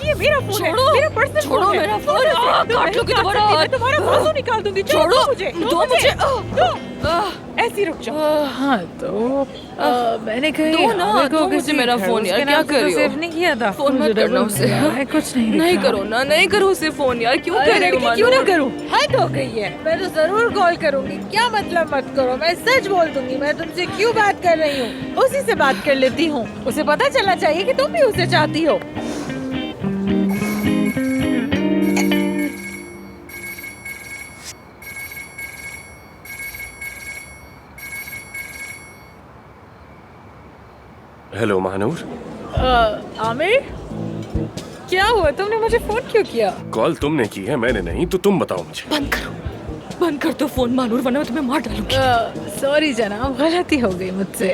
ये मेरा फोन है, छोड़ो, मेरा पर्सनल छोड़ो फोन है। मेरा फोन। काट लोगी तुम्हारा मैं हाथ। तुम्हारा बाजू निकाल दूंगी। छोड़ो, मुझे, दो मुझे। ऐसी रुक जाओ। हाँ तो मैंने कही दो ना, आमिर को दो मुझे किसी मेरा घर फोन, यार, उसके क्या नाम से कर रही तो हो? सेव नहीं किया था। फोन मत मुझे करना डबल उसे। मिला है, कुछ नहीं नहीं दिखा। करो ना, नहीं करो उसे फोन यार, क्यों अरे कर रही हो लड़की, क्यों ना मानूर? करूं? हद हो गई है। मैं तो जरूर कॉल करूंगी। क्या मतलब मत करो, मैं सच बोल दूंगी। मैं तुमसे क्यों बात कर रही हूँ? उसी से बात कर लेती हूँ। उसे पता चलना चाहिए कि तुम भी उसे चाहती हो। हेलो महानूर। आमिर, क्या हुआ? तुमने मुझे फोन क्यों किया? कॉल तुमने की है, मैंने नहीं, तो तुम बताओ मुझे। बंद करो, बंद कर दो फोन मानूर, वरना मैं तुम्हें मार डालूंगी। सॉरी जनाब, गलती हो गई मुझसे।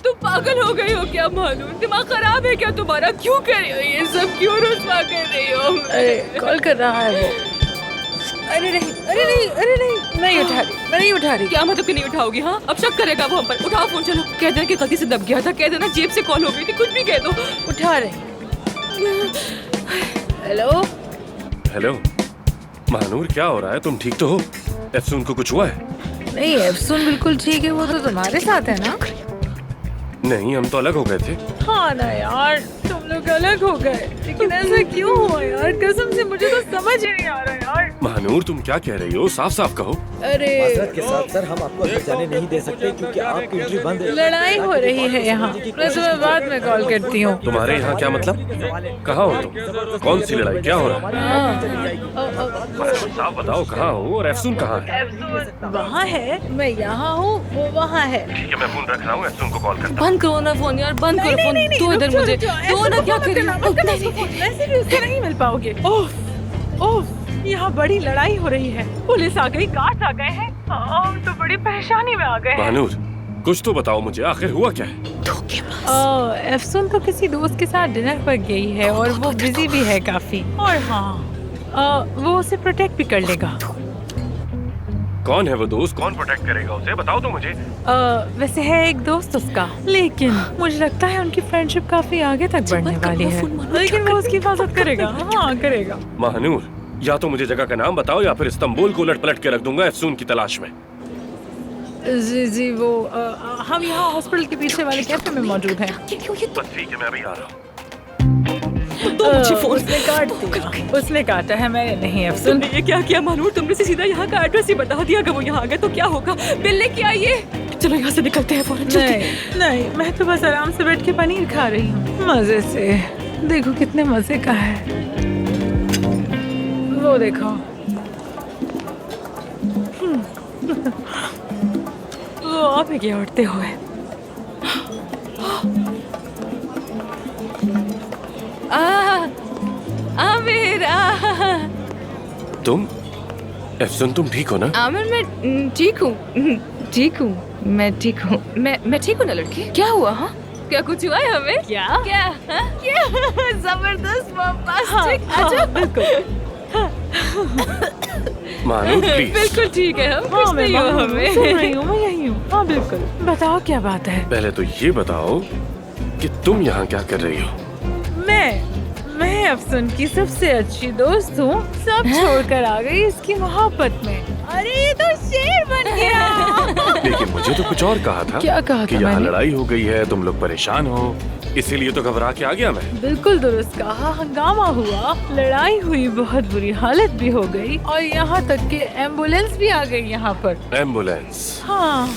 तुम पागल हो गई हो क्या मानूर? दिमाग खराब है क्या तुम्हारा? क्यों कर रही हो ये सब? क्यों रुस्वा कर रही हो? अरे कॉल कर रहा है वो। अरे नहीं, अरे नहीं, अरे नहीं, नहीं उठा रही, मैं नहीं उठा रही। क्या मतलब कि नहीं उठाओगी? हाँ, अब शक करेगा वो हम पर। उठाओ फोन, चलो। कह देना कि गलती से दब गया था, कह देना जेब से कॉल हो गई थी, कुछ भी कह दो। उठा रही। हेलो हेलो महानूर, क्या हो रहा है? तुम ठीक तो हो? एफसून को कुछ हुआ है? नहीं, एफसून बिल्कुल ठीक है। वो तो तुम्हारे साथ है ना? नहीं, हम तो अलग हो गए थे। हाँ ना यार, तुम लोग अलग हो गए, लेकिन ऐसा क्यों हुआ यार? कसम से मुझे तो समझ ही नहीं आ रहा यार। महानूर, तुम क्या कह रही हो? साफ साफ कहो। अरे माजरत के साथ सर, हम आपको अंदर जाने नहीं दे सकते क्योंकि आपकी एंट्री बंद है। लड़ाई हो रही है यहाँ। मैं तुम्हें बाद में कॉल करती हूँ। तुम्हारे यहाँ क्या मतलब? कहाँ हो तुम? कौन सी लड़ाई? क्या हो रहा है? साफ बताओ, कहाँ हो और एफसून कहाँ है? वहाँ है, मैं यहाँ हूँ, वो वहाँ है। ठीक है, मैं फोन रख रहा हूँ, एफसून को कॉल करता हूँ। बंद करो ना फोन यार, बंद करो फोन। दो इधर मुझे, दो ना, क्या कर रही हो? वैसे भी उससे नहीं मिल पाओगे। ओह ओह, यहाँ बड़ी लड़ाई हो रही है। पुलिस आ गई, गार्ड्स आ गए हैं। हम तो बड़ी परेशानी में आ गए हैं। महानूर, कुछ तो बताओ मुझे, आखिर हुआ क्या है? एफसून तो किसी दोस्त के साथ डिनर पर गई है और वो बिजी भी है काफी। और हाँ, वो उसे प्रोटेक्ट भी कर लेगा। कौन है वो दोस्त? कौन प्रोटेक्ट करेगा उसे? बताओ तो मुझे। वैसे है एक दोस्त उसका, लेकिन मुझे लगता है उनकी फ्रेंडशिप काफी आगे तक बढ़ने वाली है। लेकिन वो उसकी हिफाजत करेगा। हाँ करेगा। महानूर, या तो मुझे जगह का नाम बताओ या फिर इस्तांबुल को उलट पलट के रख दूंगा एफसून की तलाश में। जी जी, वो हम यहाँ हॉस्पिटल के पीछे वाले कैफे में मौजूद हैं। बस ठीक है, मैं अभी आ रहा हूँ। दो मुझे फोन। उसने काट दिया। उसने काटा है, मैंने नहीं। अफसुन, तुमने ये क्या किया मानूर? तुमने से सीधा यहाँ का एड्रेस ही बता दिया। अगर वो यहाँ आ गए तो क्या होगा? बिल लेके आइए। चलो यहाँ से निकलते हैं फौरन। नहीं नहीं, मैं तो बस आराम से बैठ के पनीर खा रही हूँ मजे से। देखो कितने मजे का है। वो देखो। वो आप ही उठते हुए। आमिर, तुम? एफसून, तुम ठीक हो ना? आमिर, मैं ठीक हूँ, ठीक हूँ, मैं ठीक हूँ। मैं ठीक हूँ ना लड़की? क्या हुआ? हाँ, क्या कुछ हुआ है हमें? क्या? क्या? हाँ? क्या? जबरदस्त बम्बास्टिक। हाँ, बिल्कुल। महानूर प्लीज। बिल्कुल ठीक है, हम हाँ, कुछ मैं नहीं हुआ वहाँ हूँ, हमें। सुन रही हूँ, मैं यही हूँ। हाँ बिल्कुल, बताओ क्या बात है। पहले तो ये बताओ कि तुम यहाँ क्या कर रही हो? मैं अफसुन की सबसे अच्छी दोस्त हूँ। सब छोड़कर आ गई इसकी मोहब्बत में। अरे ये तो शेर बन गया। लेकिन मुझे तो कुछ और कहा था। क्या कहा कि था यहाँ मैंने? लड़ाई हो गई है, तुम लोग परेशान हो, इसीलिए तो घबरा के आ गया मैं। बिल्कुल दुरुस्त कहा। हंगामा हुआ, लड़ाई हुई, बहुत बुरी हालत भी हो गई और यहाँ तक कि एम्बुलेंस भी आ गई यहाँ पर। एम्बुलेंस? हाँ